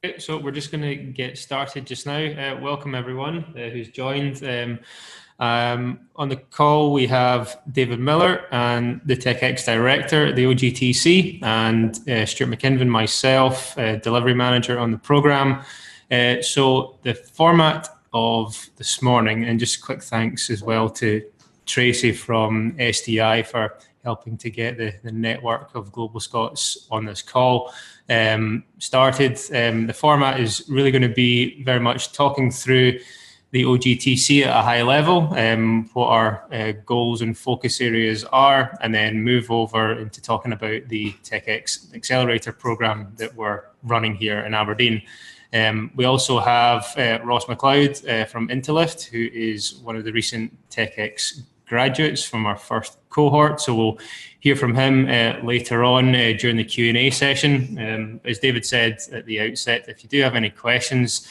Okay, so we're just going to get started just now. Welcome everyone who's joined. On the call we have David Miller and the TechX director at the OGTC, and Stuart McKinven, myself, delivery manager on the program. So the format of this morning, and just quick thanks as well to Tracy from SDI for helping to get the network of Global Scots on this call started. The format is really going to be very much talking through the OGTC at a high level, what our goals and focus areas are, and then move over into talking about the TechX accelerator program that we're running here in Aberdeen. We also have Ross McLeod from Intelllift, who is one of the recent TechX graduates from our first cohort. So we'll hear from him later on during the Q&A session. As David said at the outset, if you do have any questions,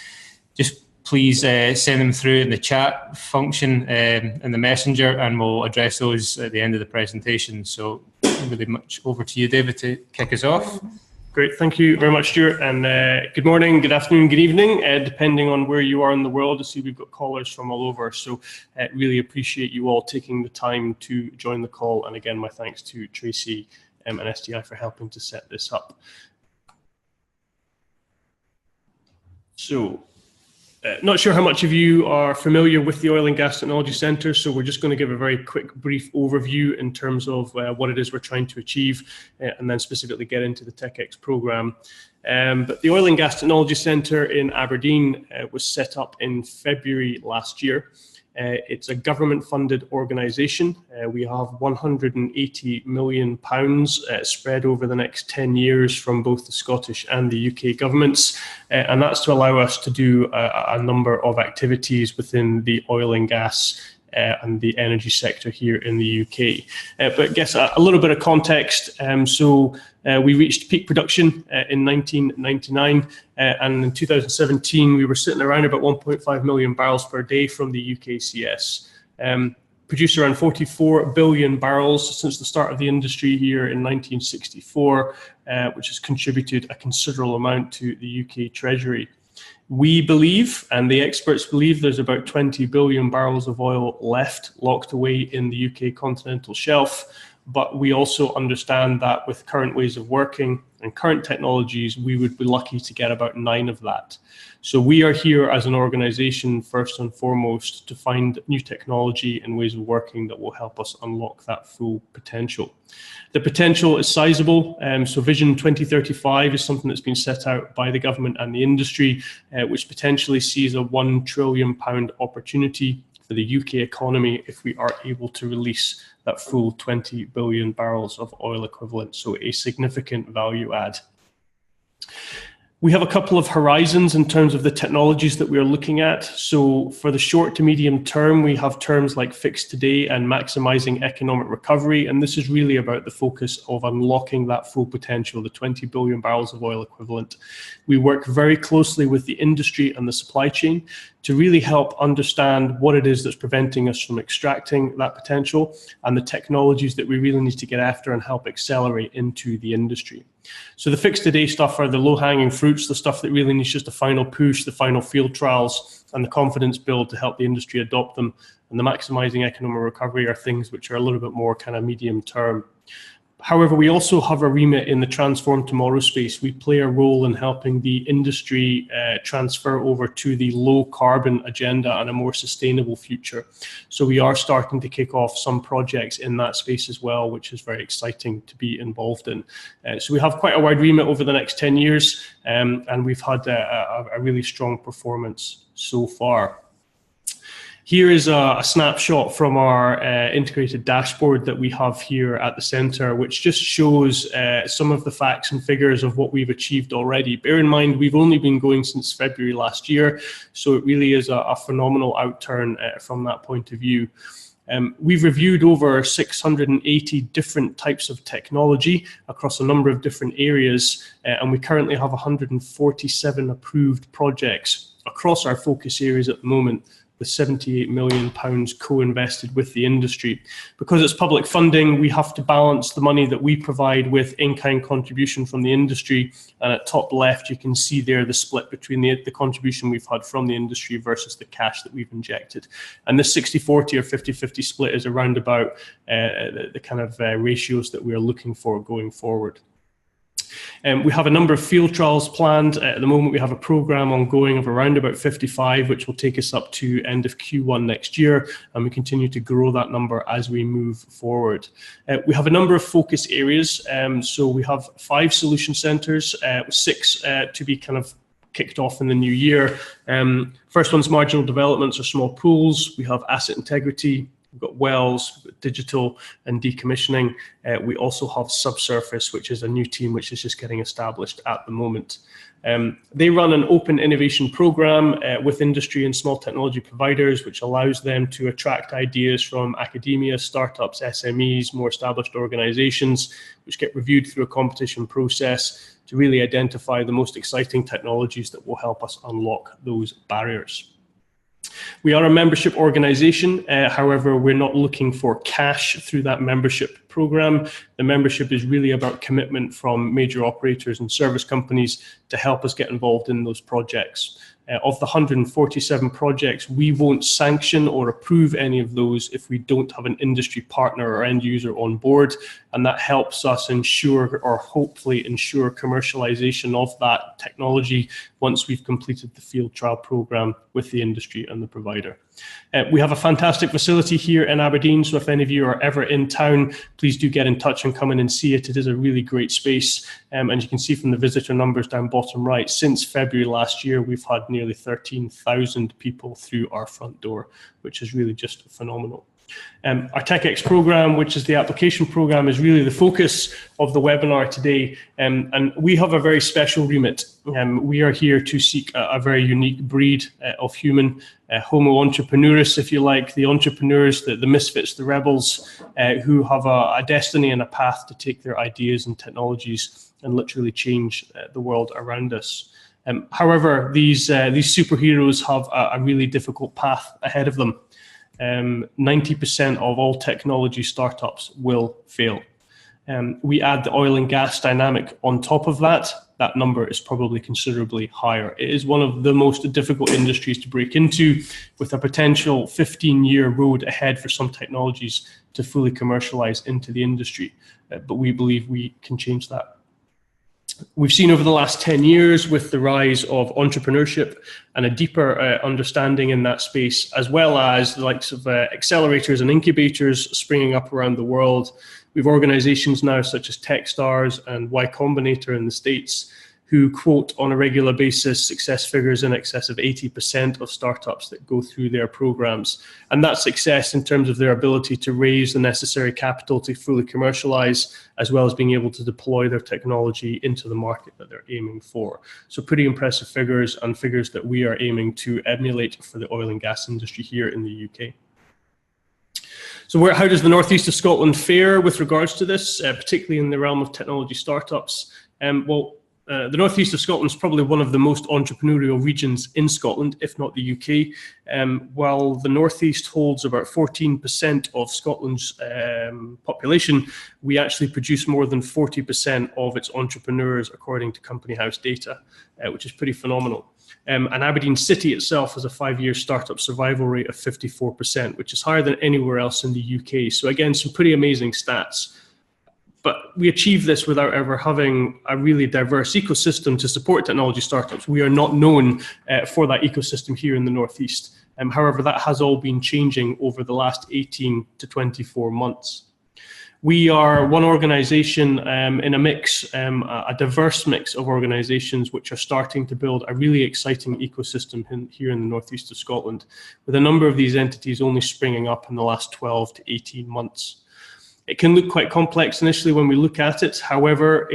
just please send them through in the chat function in the messenger, and we'll address those at the end of the presentation. So really much over to you, David, to kick us off. Great, thank you very much, Stuart, and good morning, good afternoon, good evening, depending on where you are in the world. I see we've got callers from all over, so really appreciate you all taking the time to join the call, and again, my thanks to Tracy and SDI for helping to set this up. So, not sure how much of you are familiar with the Oil and Gas Technology Centre, so we're just going to give a very quick, brief overview in terms of what it is we're trying to achieve, and then specifically get into the TechX programme. But the Oil and Gas Technology Centre in Aberdeen was set up in February last year. It's a government-funded organisation. We have £180 million spread over the next 10 years from both the Scottish and the UK governments, and that's to allow us to do a number of activities within the oil and gas and the energy sector here in the UK. But I guess a little bit of context. We reached peak production in 1999, and in 2017 we were sitting around about 1.5 million barrels per day from the UKCS. Produced around 44 billion barrels since the start of the industry here in 1964, which has contributed a considerable amount to the UK Treasury. We believe, and the experts believe, there's about 20 billion barrels of oil left locked away in the UK continental shelf. But we also understand that with current ways of working and current technologies, we would be lucky to get about 9 of that. So we are here as an organisation, first and foremost, to find new technology and ways of working that will help us unlock that full potential. The potential is sizable. So Vision 2035 is something that's been set out by the government and the industry, which potentially sees a £1 trillion opportunity for the UK economy if we are able to release that full 20 billion barrels of oil equivalent, so a significant value add. We have a couple of horizons in terms of the technologies that we are looking at. So for the short to medium term, we have terms like fix today and maximizing economic recovery. And this is really about the focus of unlocking that full potential, the 20 billion barrels of oil equivalent. We work very closely with the industry and the supply chain to really help understand what it is that's preventing us from extracting that potential and the technologies that we really need to get after and help accelerate into the industry. So the fix today stuff are the low-hanging fruits, the stuff that really needs just a final push, the final field trials and the confidence build to help the industry adopt them. And the maximizing economic recovery are things which are a little bit more kind of medium term. However, we also have a remit in the Transform Tomorrow space. We play a role in helping the industry transfer over to the low carbon agenda and a more sustainable future. So we are starting to kick off some projects in that space as well, which is very exciting to be involved in. So we have quite a wide remit over the next 10 years, and we've had a really strong performance so far. Here is a snapshot from our integrated dashboard that we have here at the centre, which just shows some of the facts and figures of what we've achieved already. Bear in mind, we've only been going since February last year, so it really is a phenomenal outturn from that point of view. We've reviewed over 680 different types of technology across a number of different areas, and we currently have 147 approved projects across our focus areas at the moment. with £78 million co-invested with the industry. Because it's public funding, we have to balance the money that we provide with in-kind contribution from the industry. And at top left, you can see there the split between the contribution we've had from the industry versus the cash that we've injected. And this 60-40 or 50-50 split is around about the kind of ratios that we're looking for going forward. We have a number of field trials planned. At the moment, we have a program ongoing of around about 55, which will take us up to end of Q1 next year, and we continue to grow that number as we move forward. We have a number of focus areas. So we have 5 solution centers, 6 to be kind of kicked off in the new year. First one's marginal developments or small pools. We have asset integrity. We've got wells, we've got digital and decommissioning. We also have subsurface, which is a new team which is just getting established at the moment. They run an open innovation program with industry and small technology providers, which allows them to attract ideas from academia, startups, SMEs, more established organizations, which get reviewed through a competition process to really identify the most exciting technologies that will help us unlock those barriers. We are a membership organization. However, we're not looking for cash through that membership program. The membership is really about commitment from major operators and service companies to help us get involved in those projects. Of the 147 projects, we won't sanction or approve any of those if we don't have an industry partner or end user on board. And that helps us ensure, or hopefully ensure, commercialization of that technology once we've completed the field trial program with the industry and the provider. We have a fantastic facility here in Aberdeen, so if any of you are ever in town, please do get in touch and come in and see it. It is a really great space, and you can see from the visitor numbers down bottom right, since February last year, we've had nearly 13,000 people through our front door, which is really just phenomenal. Our TechX program, which is the application program, is really the focus of the webinar today, and we have a very special remit. We are here to seek a very unique breed of human, homo entrepreneurs, if you like, the entrepreneurs, the misfits, the rebels, who have a destiny and a path to take their ideas and technologies and literally change the world around us. However, these superheroes have a really difficult path ahead of them. 90% of all technology startups will fail. We add the oil and gas dynamic on top of that, that number is probably considerably higher. It is one of the most difficult industries to break into, with a potential 15-year road ahead for some technologies to fully commercialize into the industry. But we believe we can change that. We've seen over the last 10 years with the rise of entrepreneurship and a deeper understanding in that space, as well as the likes of accelerators and incubators springing up around the world. We have organizations now such as Techstars and Y Combinator in the States, who quote on a regular basis success figures in excess of 80% of startups that go through their programs. And that success in terms of their ability to raise the necessary capital to fully commercialize, as well as being able to deploy their technology into the market that they're aiming for. So pretty impressive figures, and figures that we are aiming to emulate for the oil and gas industry here in the UK. So how does the northeast of Scotland fare with regards to this, particularly in the realm of technology startups? The northeast of Scotland is probably one of the most entrepreneurial regions in Scotland, if not the UK. While the northeast holds about 14% of Scotland's population, we actually produce more than 40% of its entrepreneurs, according to Company House data, which is pretty phenomenal. And Aberdeen City itself has a 5-year startup survival rate of 54%, which is higher than anywhere else in the UK. So again, some pretty amazing stats. But we achieve this without ever having a really diverse ecosystem to support technology startups. We are not known for that ecosystem here in the northeast. However, that has all been changing over the last 18 to 24 months. We are one organization in a mix, a diverse mix of organizations which are starting to build a really exciting ecosystem here in the northeast of Scotland, with a number of these entities only springing up in the last 12 to 18 months. It can look quite complex initially when we look at it. However,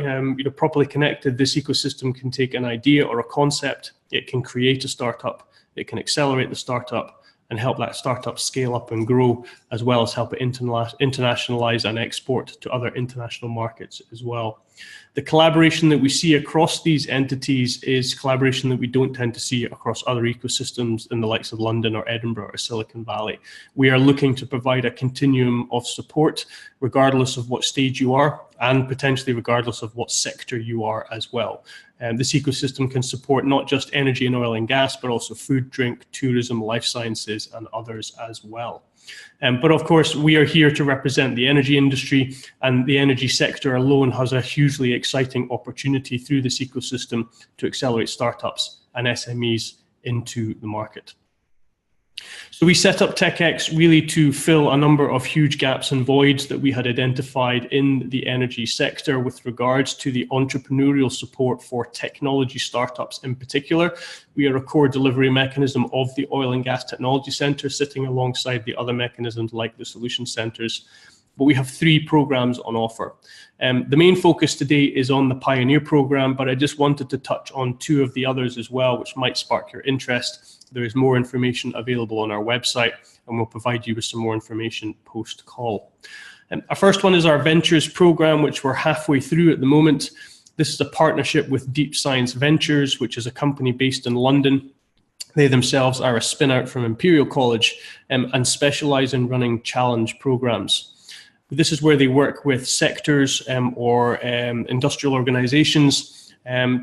properly connected, this ecosystem can take an idea or a concept. It can create a startup. It can accelerate the startup and help that startup scale up and grow, as well as help it internationalize and export to other international markets as well. The collaboration that we see across these entities is collaboration that we don't tend to see across other ecosystems in the likes of London or Edinburgh or Silicon Valley. We are looking to provide a continuum of support, regardless of what stage you are, and potentially regardless of what sector you are as well. This ecosystem can support not just energy and oil and gas, but also food, drink, tourism, life sciences, and others as well. But of course, we are here to represent the energy industry, and the energy sector alone has a hugely exciting opportunity through this ecosystem to accelerate startups and SMEs into the market. So we set up TechX really to fill a number of huge gaps and voids that we had identified in the energy sector with regards to the entrepreneurial support for technology startups in particular. We are a core delivery mechanism of the Oil and Gas Technology Centre, sitting alongside the other mechanisms like the Solution Centres. But we have 3 programs on offer. The main focus today is on the Pioneer program, but I just wanted to touch on 2 of the others as well, which might spark your interest. There is more information available on our website, and we'll provide you with some more information post-call. Our first one is our Ventures program, which we're halfway through at the moment. This is a partnership with Deep Science Ventures, which is a company based in London. They themselves are a spin-out from Imperial College and specialise in running challenge programs. This is where they work with sectors or industrial organizations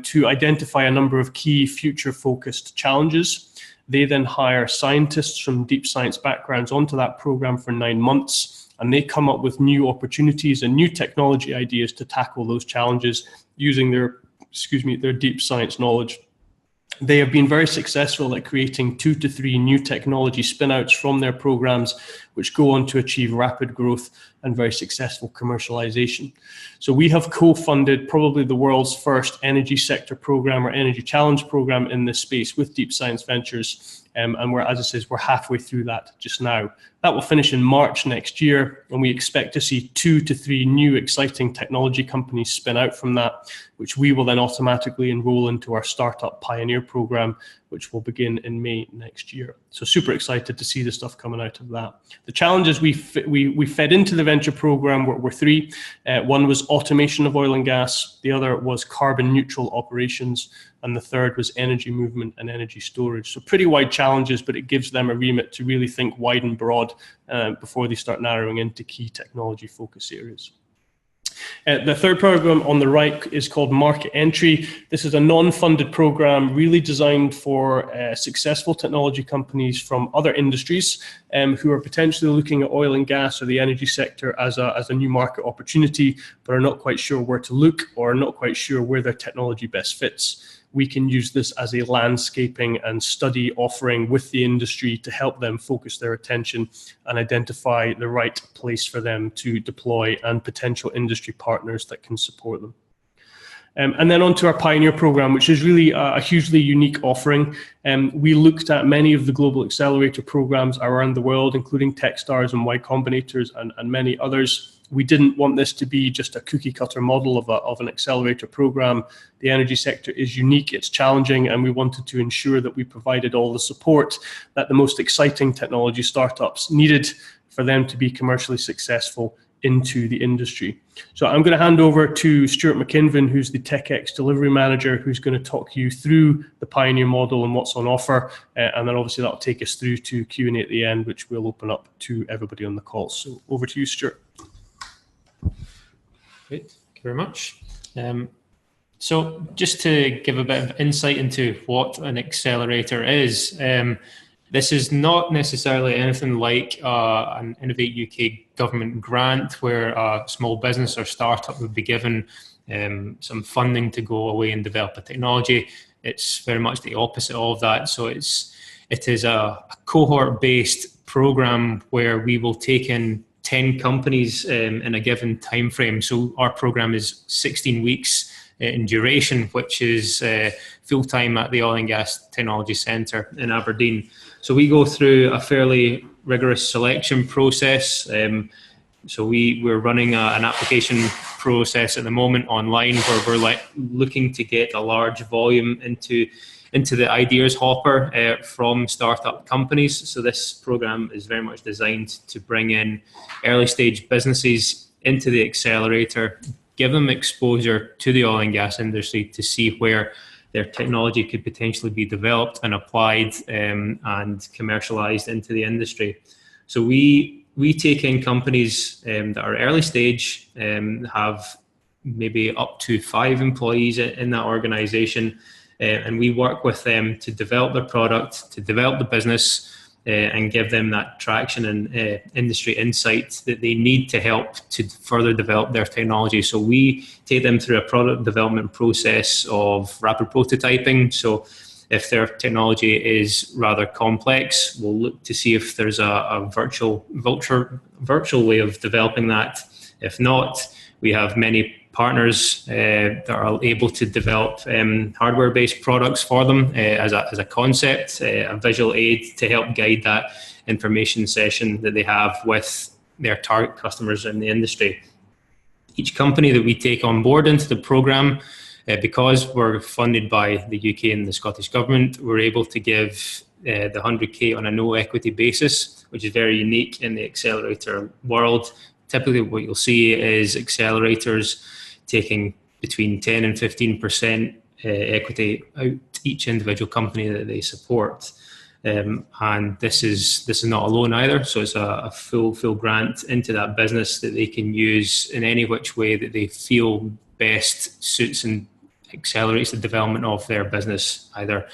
to identify a number of key future-focused challenges. They then hire scientists from deep science backgrounds onto that program for 9 months, and they come up with new opportunities and new technology ideas to tackle those challenges using their deep science knowledge. They have been very successful at creating 2 to 3 new technology spin-outs from their programs, which go on to achieve rapid growth and very successful commercialization. So we have co-funded probably the world's first energy sector program or energy challenge program in this space with Deep Science Ventures. And we're, as I said, we're halfway through that just now. That will finish in March next year, and we expect to see 2 to 3 new exciting technology companies spin out from that, which we will then automatically enroll into our Startup Pioneer program, which will begin in May next year. So super excited to see the stuff coming out of that. The challenges we fed into the venture program were 3. One was automation of oil and gas, the other was carbon neutral operations, and the third was energy movement and energy storage. So pretty wide challenges, but it gives them a remit to really think wide and broad before they start narrowing into key technology focus areas. The third program on the right is called Market Entry. This is a non-funded program really designed for successful technology companies from other industries who are potentially looking at oil and gas or the energy sector as a new market opportunity, but are not quite sure where to look or are not quite sure where their technology best fits. We can use this as a landscaping and study offering with the industry to help them focus their attention and identify the right place for them to deploy and potential industry partners that can support them. And then onto our Pioneer program, which is really a hugely unique offering. We looked at many of the global accelerator programs around the world, including Techstars and Y Combinators and many others. We didn't want this to be just a cookie cutter model of an accelerator program. The energy sector is unique, it's challenging, and we wanted to ensure that we provided all the support that the most exciting technology startups needed for them to be commercially successful into the industry. So I'm going to hand over to Stuart McKinven, who's the TechX delivery manager, who's going to talk you through the Pioneer model and what's on offer. And then obviously that'll take us through to Q&A at the end, which we'll open up to everybody on the call. So over to you, Stuart. Great, thank you very much. So just to give a bit of insight into what an accelerator is, this is not necessarily anything like an Innovate UK government grant where a small business or startup would be given some funding to go away and develop a technology. It's very much the opposite of that. So it is a cohort-based program where we will take in 10 companies in a given time frame. So our program is 16 weeks in duration, which is full-time at the Oil and Gas Technology Centre in Aberdeen. So we go through a fairly rigorous selection process. So we're running an application process at the moment online where we're looking to get a large volume into the ideas hopper from startup companies. So this program is very much designed to bring in early stage businesses into the accelerator, give them exposure to the oil and gas industry to see where their technology could potentially be developed and applied and commercialized into the industry. So we take in companies that are early stage, have maybe up to 5 employees in that organization, and we work with them to develop their product, to develop the business, and give them that traction and industry insight that they need to help to further develop their technology. So we take them through a product development process of rapid prototyping. So if their technology is rather complex, we'll look to see if there's a virtual way of developing that. If not, we have many partners that are able to develop hardware-based products for them as a concept, a visual aid to help guide that information session that they have with their target customers in the industry. Each company that we take on board into the program, because we're funded by the UK and the Scottish Government, we're able to give the 100k on a no equity basis, which is very unique in the accelerator world. Typically what you'll see is accelerators taking between 10 and 15% equity out each individual company that they support. And this is not a loan either, so it's a full grant into that business that they can use in any which way that they feel best suits and accelerates the development of their business, either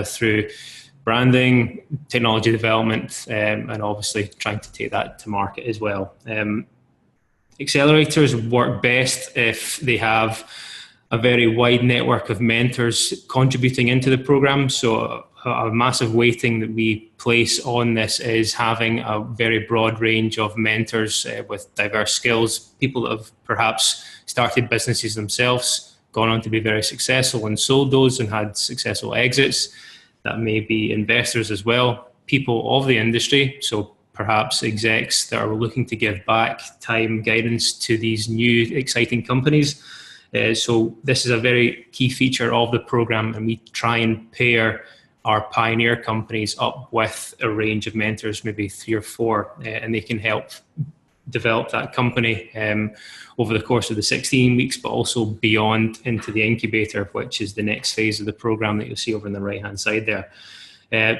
through branding, technology development, and obviously trying to take that to market as well. Accelerators work best if they have a very wide network of mentors contributing into the program. So a massive weighting that we place on this is having a very broad range of mentors with diverse skills, people that have perhaps started businesses themselves, gone on to be very successful and sold those and had successful exits. That may be investors as well, people of the industry, so perhaps execs that are looking to give back time, guidance to these new exciting companies. So this is a very key feature of the program, and we try and pair our pioneer companies up with a range of mentors, maybe 3 or 4, and they can help develop that company over the course of the 16 weeks, but also beyond into the incubator, which is the next phase of the program that you'll see over on the right-hand side there.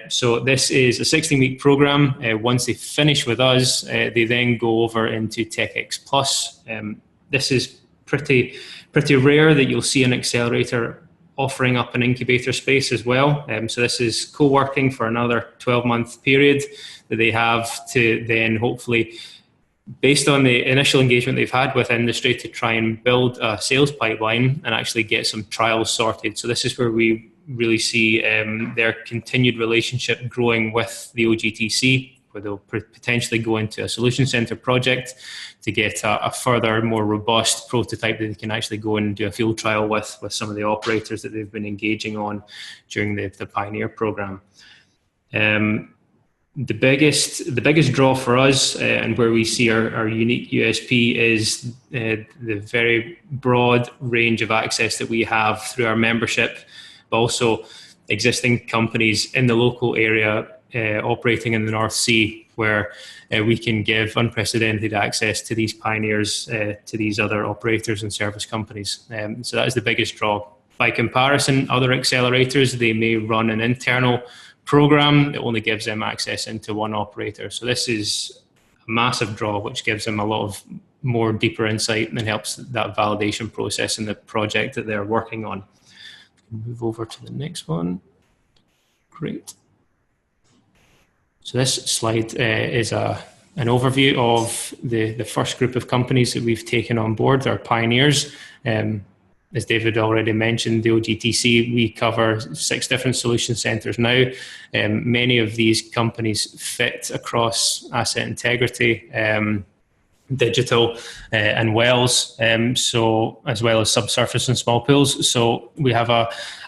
So this is a 16-week program. Once they finish with us, they then go over into TechX Plus. This is pretty rare that you'll see an accelerator offering up an incubator space as well. So this is co-working for another 12-month period that they have to then hopefully, based on the initial engagement they've had with industry, to try and build a sales pipeline and actually get some trials sorted. So this is where we really see their continued relationship growing with the OGTC, where they'll potentially go into a solution center project to get a further, more robust prototype that they can actually go and do a field trial with some of the operators that they've been engaging on during the Pioneer program. The biggest draw for us and where we see our unique USP is the very broad range of access that we have through our membership, but also existing companies in the local area operating in the North Sea, where we can give unprecedented access to these pioneers, to these other operators and service companies. So that is the biggest draw. By comparison, other accelerators, they may run an internal program that only gives them access into one operator. So this is a massive draw, which gives them a lot of more deeper insight and helps that validation process in the project that they're working on. Move over to the next one. Great. So this slide is an overview of the first group of companies that we've taken on board, our pioneers. As David already mentioned, the OGTC, we cover 6 different solution centers now. Many of these companies fit across asset integrity, digital and wells, so as well as subsurface and small pools. So we have a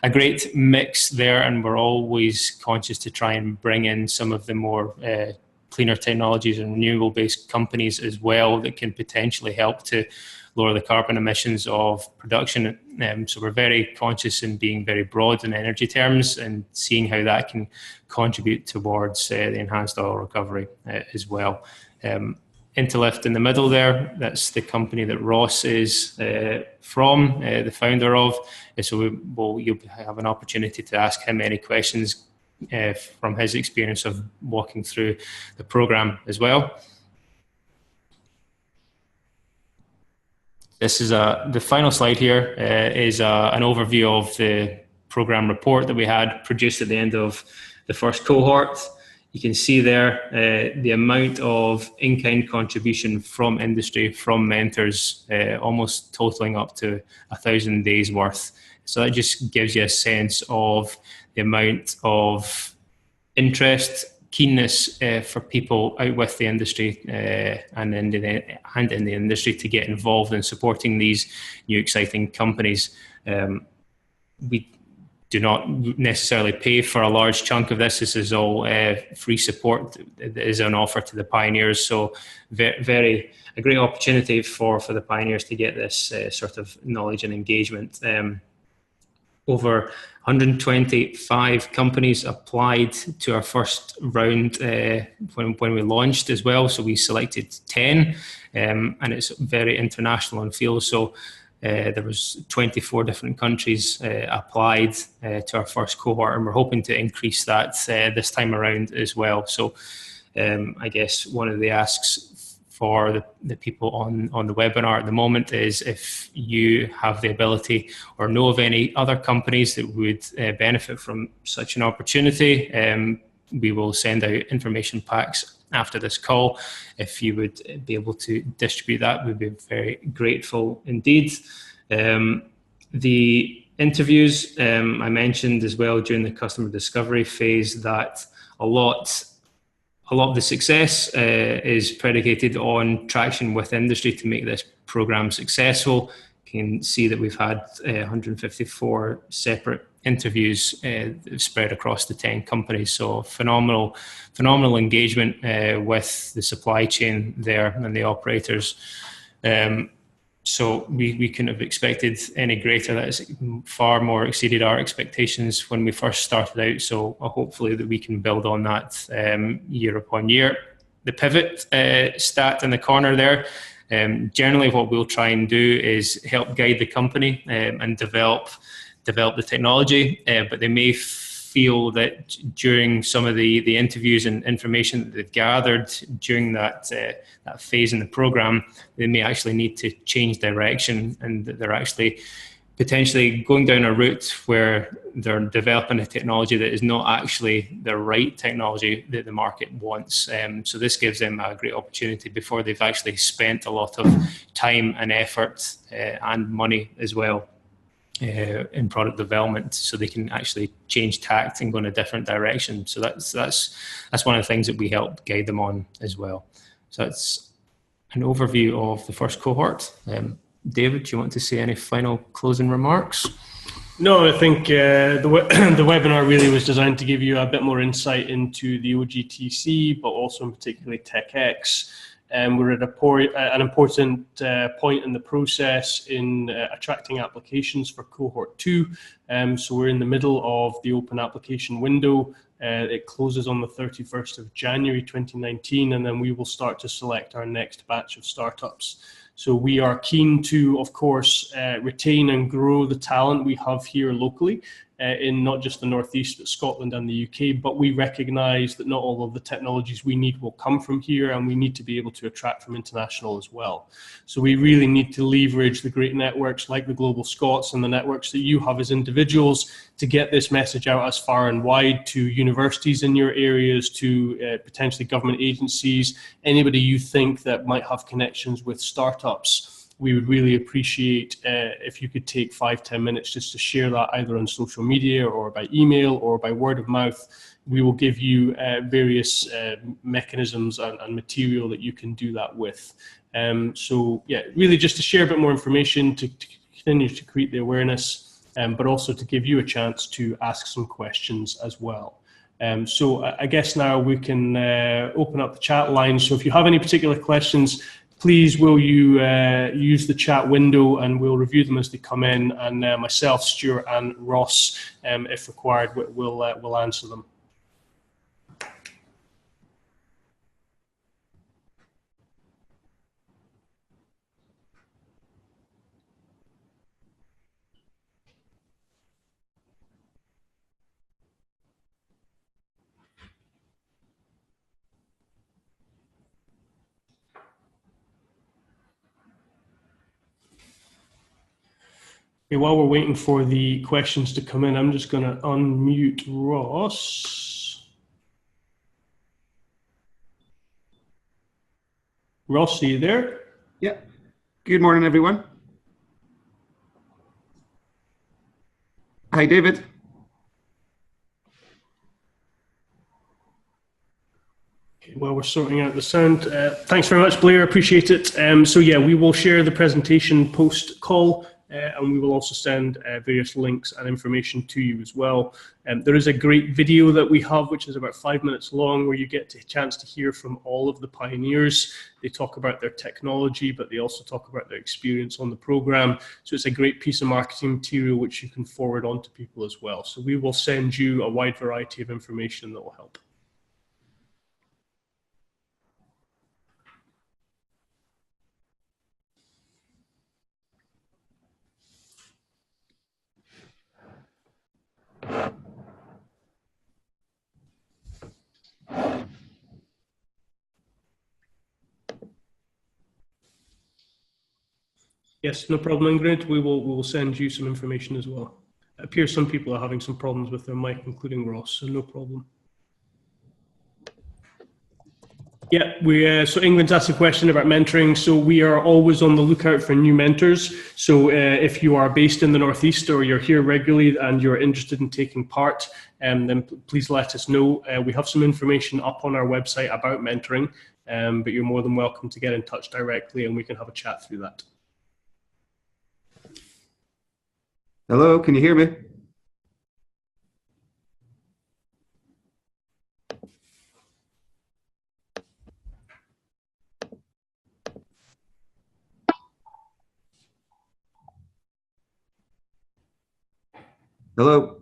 great mix there, and we're always conscious to try and bring in some of the more cleaner technologies and renewable based companies as well that can potentially help to lower the carbon emissions of production. So we're very conscious in being very broad in energy terms and seeing how that can contribute towards the enhanced oil recovery as well. Interlift in the middle there, that's the company that Ross is from, the founder of. So you'll have an opportunity to ask him any questions from his experience of walking through the program as well. This is the final slide here is an overview of the program report that we had produced at the end of the first cohort. You can see there the amount of in-kind contribution from industry, from mentors, almost totaling up to 1,000 days worth. So that just gives you a sense of the amount of interest, keenness for people out with the industry and in the industry to get involved in supporting these new exciting companies. We do not necessarily pay for a large chunk of this. This is all free support that is on offer to the pioneers. So a great opportunity for the pioneers to get this sort of knowledge and engagement. Over 125 companies applied to our first round when we launched as well. So we selected 10 and it's very international in field. So there was 24 different countries applied to our first cohort, and we're hoping to increase that this time around as well. So I guess one of the asks for the people on the webinar at the moment is if you have the ability or know of any other companies that would benefit from such an opportunity, we will send out information packs after this call. If you would be able to distribute that, we'd be very grateful indeed. The interviews, I mentioned as well during the customer discovery phase that a lot of the success is predicated on traction with industry to make this program successful. You can see that we've had 154 separate interviews spread across the 10 companies. So phenomenal engagement with the supply chain there and the operators. So we couldn't have expected any greater. That has far more exceeded our expectations when we first started out. So hopefully that we can build on that year upon year. The pivot stat in the corner there, generally what we'll try and do is help guide the company and develop the technology, but they may feel that during some of the interviews and information that they've gathered during that phase in the program, they may actually need to change direction, and that they're actually potentially going down a route where they're developing a technology that is not actually the right technology that the market wants. So this gives them a great opportunity before they've actually spent a lot of time and effort and money as well in product development, so they can actually change tact and go in a different direction. So that's one of the things that we help guide them on as well. So that's an overview of the first cohort. David, do you want to say any final closing remarks? No, I think the webinar really was designed to give you a bit more insight into the OGTC, but also in particularly TechX. We're at an important point in the process in attracting applications for cohort 2. So we're in the middle of the open application window. It closes on the 31st of January 2019, and then we will start to select our next batch of startups. So we are keen to, of course, retain and grow the talent we have here locally in not just the Northeast, but Scotland and the UK. But we recognise that not all of the technologies we need will come from here, and we need to be able to attract from international as well. So we really need to leverage the great networks like the Global Scots and the networks that you have as individuals to get this message out as far and wide to universities in your areas, to potentially government agencies, anybody you think that might have connections with startups. We would really appreciate if you could take 5-10 minutes just to share that either on social media or by email or by word of mouth. We will give you various mechanisms and material that you can do that with. So yeah, really just to share a bit more information, to continue to create the awareness, but also to give you a chance to ask some questions as well. So I guess now we can open up the chat line. So if you have any particular questions, please will you use the chat window, and we'll review them as they come in, and myself, Stuart and Ross, if required, will answer them. Okay, while we're waiting for the questions to come in, I'm just going to unmute Ross. Ross, are you there? Yeah. Good morning, everyone. Hi, David. While we're sorting out the sound, thanks very much, Blair. Appreciate it. So yeah, we will share the presentation post call, and we will also send various links and information to you as well. There is a great video that we have, which is about 5 minutes long, where you get a chance to hear from all of the pioneers. They talk about their technology, but they also talk about their experience on the program. So it's a great piece of marketing material which you can forward on to people as well. So we will send you a wide variety of information that will help. Yes, no problem, Ingrid. We will send you some information as well. It appears some people are having some problems with their mic, including Ross, so no problem. Yeah, so England's asked a question about mentoring. So we are always on the lookout for new mentors. So if you are based in the Northeast or you're here regularly and you're interested in taking part, then please let us know. We have some information up on our website about mentoring, but you're more than welcome to get in touch directly and we can have a chat through that. Hello, can you hear me? Hello.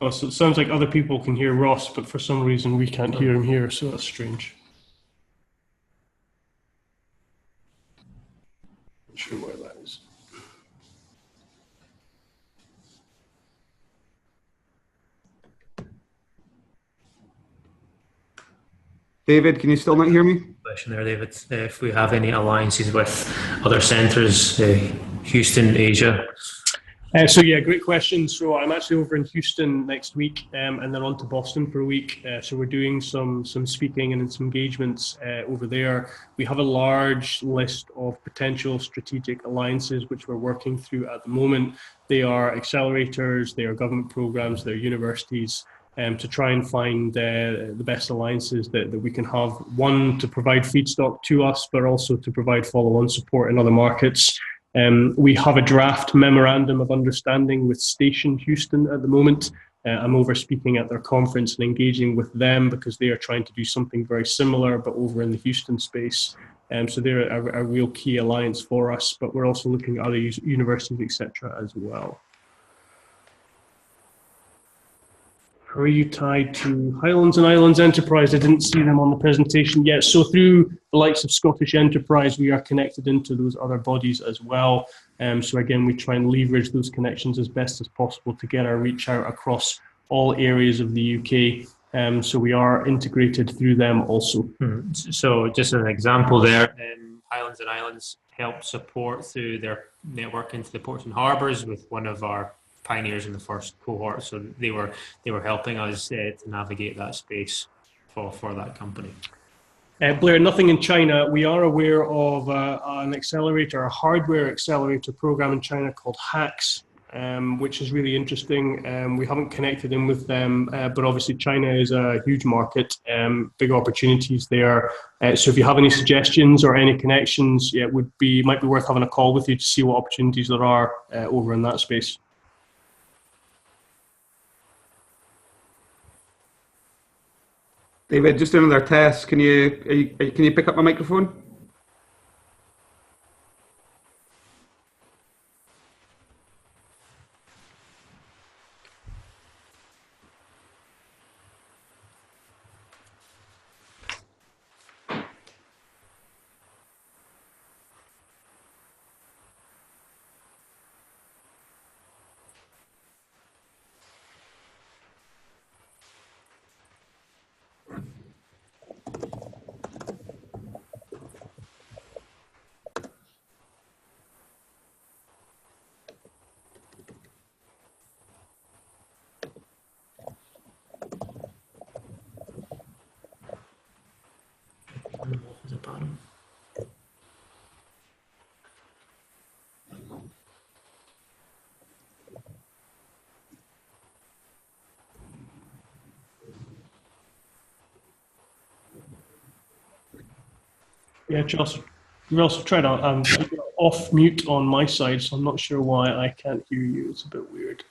Oh, so it sounds like other people can hear Ross, but for some reason we can't hear him here, so that's strange. Not sure why that is. David, can you still not hear me? Question there, David. If we have any alliances with other centres, Houston, Asia. So yeah, great question. So I'm actually over in Houston next week, and then on to Boston for a week. So we're doing some speaking and some engagements over there. We have a large list of potential strategic alliances which we're working through at the moment. They are accelerators, they are government programs, they're universities. To try and find the best alliances that we can have. One, to provide feedstock to us, but also to provide follow-on support in other markets. We have a draft memorandum of understanding with Station Houston at the moment. I'm over speaking at their conference and engaging with them because they are trying to do something very similar, but over in the Houston space. So they're a real key alliance for us, but we're also looking at other universities, etc. as well. Are you tied to Highlands and Islands Enterprise? I didn't see them on the presentation yet. So through the likes of Scottish Enterprise, we are connected into those other bodies as well. So again, we try and leverage those connections as best as possible to get our reach out across all areas of the UK. So we are integrated through them also. So just as an example there, Highlands and Islands help support through their network into the ports and harbours with one of our pioneers in the first cohort, so they were helping us to navigate that space for that company. Blair, nothing in China. We are aware of an accelerator, a hardware accelerator program in China called HAX, which is really interesting. We haven't connected in with them, but obviously China is a huge market, big opportunities there. So if you have any suggestions or any connections, yeah, might be worth having a call with you to see what opportunities there are over in that space. David, just doing another test. Can you pick up my microphone? Yeah, Charles, we also tried out off mute on my side, so I'm not sure why I can't hear you. It's a bit weird.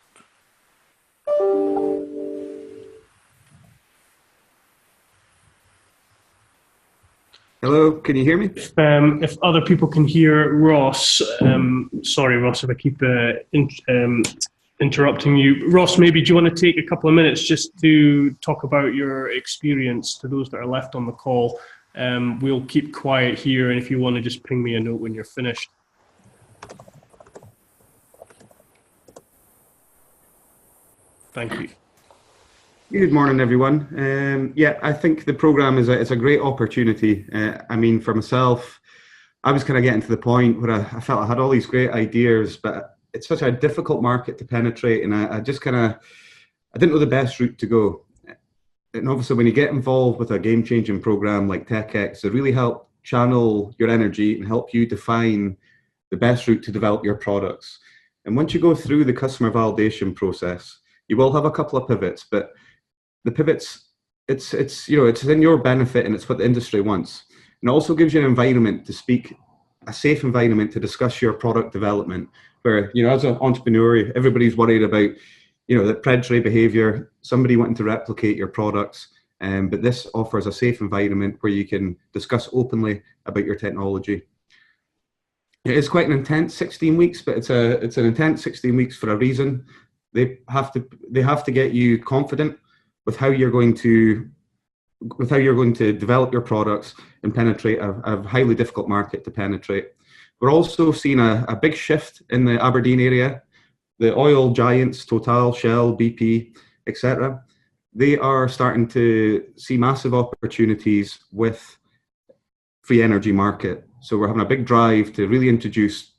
Hello, can you hear me? If other people can hear Ross, sorry, Ross, if I keep interrupting you. Ross, maybe do you want to take a couple of minutes just to talk about your experience to those that are left on the call? We'll keep quiet here, and if you want to just ping me a note when you're finished. Thank you. Good morning, everyone. Yeah, I think the program is a great opportunity. I mean, for myself, I was kind of getting to the point where I felt I had all these great ideas, but it's such a difficult market to penetrate, and I just kind of I didn't know the best route to go. And obviously, when you get involved with a game-changing program like TechX, it really help channel your energy and help you define the best route to develop your products. And once you go through the customer validation process, you will have a couple of pivots, but the pivots, it's in your benefit and it's what the industry wants. And it also gives you an environment to speak, a safe environment to discuss your product development, where, as an entrepreneur, everybody's worried about, the predatory behavior, somebody wanting to replicate your products. But this offers a safe environment where you can discuss openly about your technology. It is quite an intense 16 weeks, but it's an intense 16 weeks for a reason. They have to get you confident with how you're going to develop your products and penetrate a highly difficult market to penetrate. We're also seeing a big shift in the Aberdeen area. The oil giants, Total, Shell, BP, etc., they are starting to see massive opportunities with free energy market. So we're having a big drive to really introduce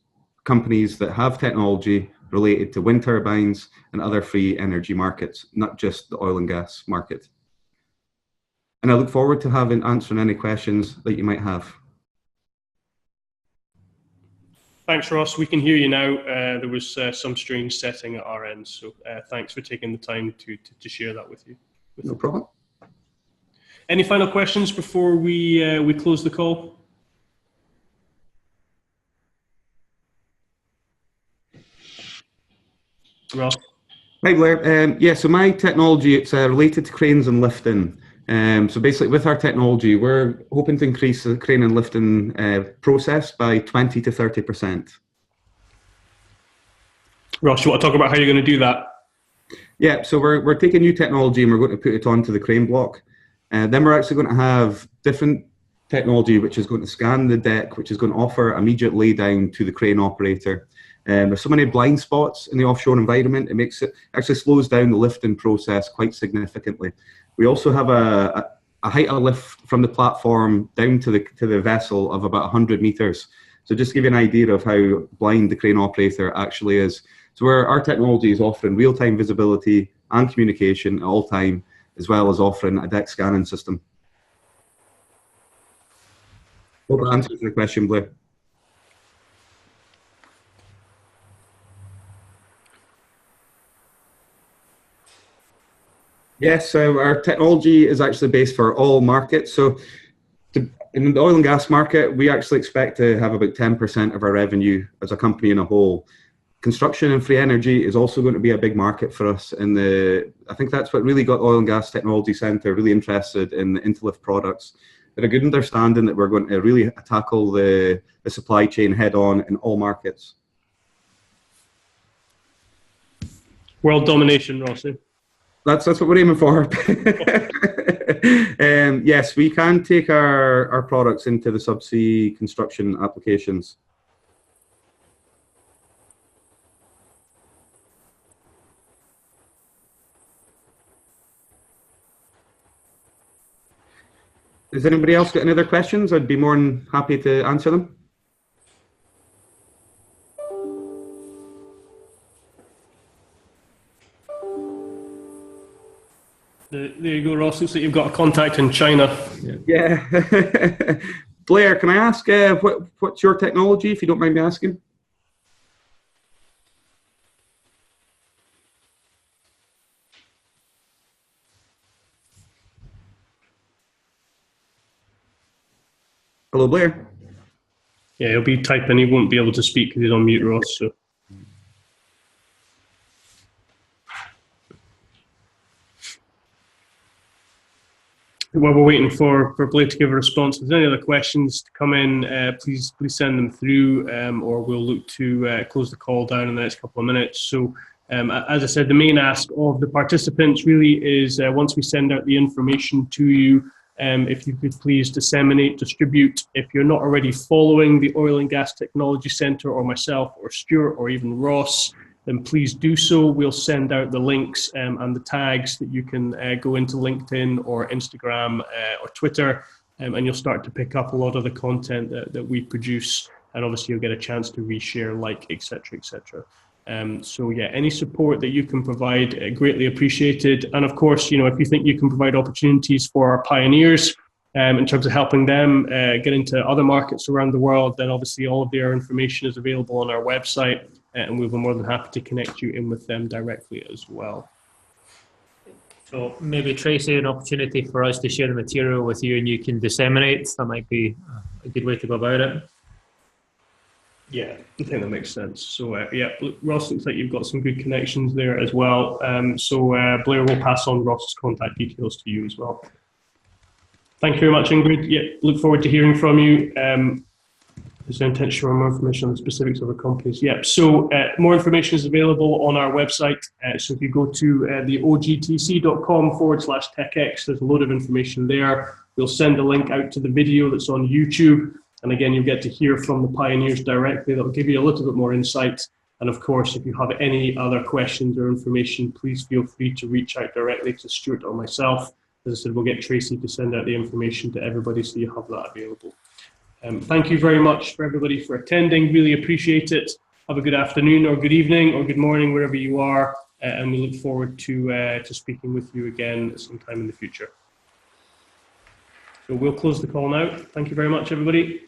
companies that have technology related to wind turbines and other free energy markets, not just the oil and gas market. And I look forward to answering any questions that you might have. Thanks, Ross. We can hear you now. There was some strange setting at our end, so thanks for taking the time to share that with you. No problem. Any final questions before we close the call? Ross? Hi, Blair. Yeah, so my technology, it's related to cranes and lifting. So basically, with our technology, we're hoping to increase the crane and lifting process by 20 to 30%. Ross, you want to talk about how you're going to do that? Yeah, so we're taking new technology and we're going to put it onto the crane block. Then we're actually going to have different technology which is going to scan the deck, which is going to offer immediate laydown to the crane operator. There's so many blind spots in the offshore environment, it actually slows down the lifting process quite significantly. We also have a height of lift from the platform down to the vessel of about 100 meters. So just to give you an idea of how blind the crane operator actually is. So our technology is offering real-time visibility and communication at all time, as well as offering a deck scanning system. Hope that answers your question, Blair. Yes, so our technology is actually based for all markets. So in the oil and gas market, we actually expect to have about 10% of our revenue as a company in a whole. Construction and free energy is also going to be a big market for us. I think that's what really got Oil and Gas Technology Centre really interested in the Intellif products. They had a good understanding that we're going to really tackle the supply chain head on in all markets. World domination, Rossi. That's what we're aiming for. Yes, we can take our products into the subsea construction applications. Has anybody else got any other questions? I'd be more than happy to answer them. There you go, Ross. Looks like you've got a contact in China. Yeah. Blair, can I ask what's your technology, if you don't mind me asking? Hello, Blair. Yeah, he'll be typing. He won't be able to speak because he's on mute, Ross. So. While we're waiting for Blair to give a response, if there's any other questions to come in, please send them through, or we'll look to close the call down in the next couple of minutes. So, as I said, the main ask of the participants really is once we send out the information to you, if you could please disseminate, distribute. If you're not already following the Oil and Gas Technology Centre or myself or Stuart or even Ross, then please do so. We'll send out the links and the tags that you can go into LinkedIn or Instagram or Twitter, and you'll start to pick up a lot of the content that we produce, and obviously you'll get a chance to reshare, like, etc., etc. So yeah, any support that you can provide, greatly appreciated. And of course, you know, if you think you can provide opportunities for our pioneers in terms of helping them get into other markets around the world, then obviously all of their information is available on our website, and we'll be more than happy to connect you in with them directly as well. So maybe, Tracy, an opportunity for us to share the material with you and you can disseminate. That might be a good way to go about it. Yeah, I think that makes sense. So yeah, Ross, looks like you've got some good connections there as well. So Blair will pass on Ross's contact details to you as well. Thank you very much, Ingrid. Yeah, look forward to hearing from you. Is there intent to share more information on the specifics of the companies? Yeah, so more information is available on our website. So if you go to the ogtc.com/TechX, there's a load of information there. We'll send a link out to the video that's on YouTube. And again, you'll get to hear from the pioneers directly. That'll give you a little bit more insight. And of course, if you have any other questions or information, please feel free to reach out directly to Stuart or myself. As I said, we'll get Tracy to send out the information to everybody so you have that available. Thank you very much for everybody for attending. Really appreciate it. Have a good afternoon or good evening or good morning, wherever you are. And we look forward to speaking with you again sometime in the future. So we'll close the call now. Thank you very much, everybody.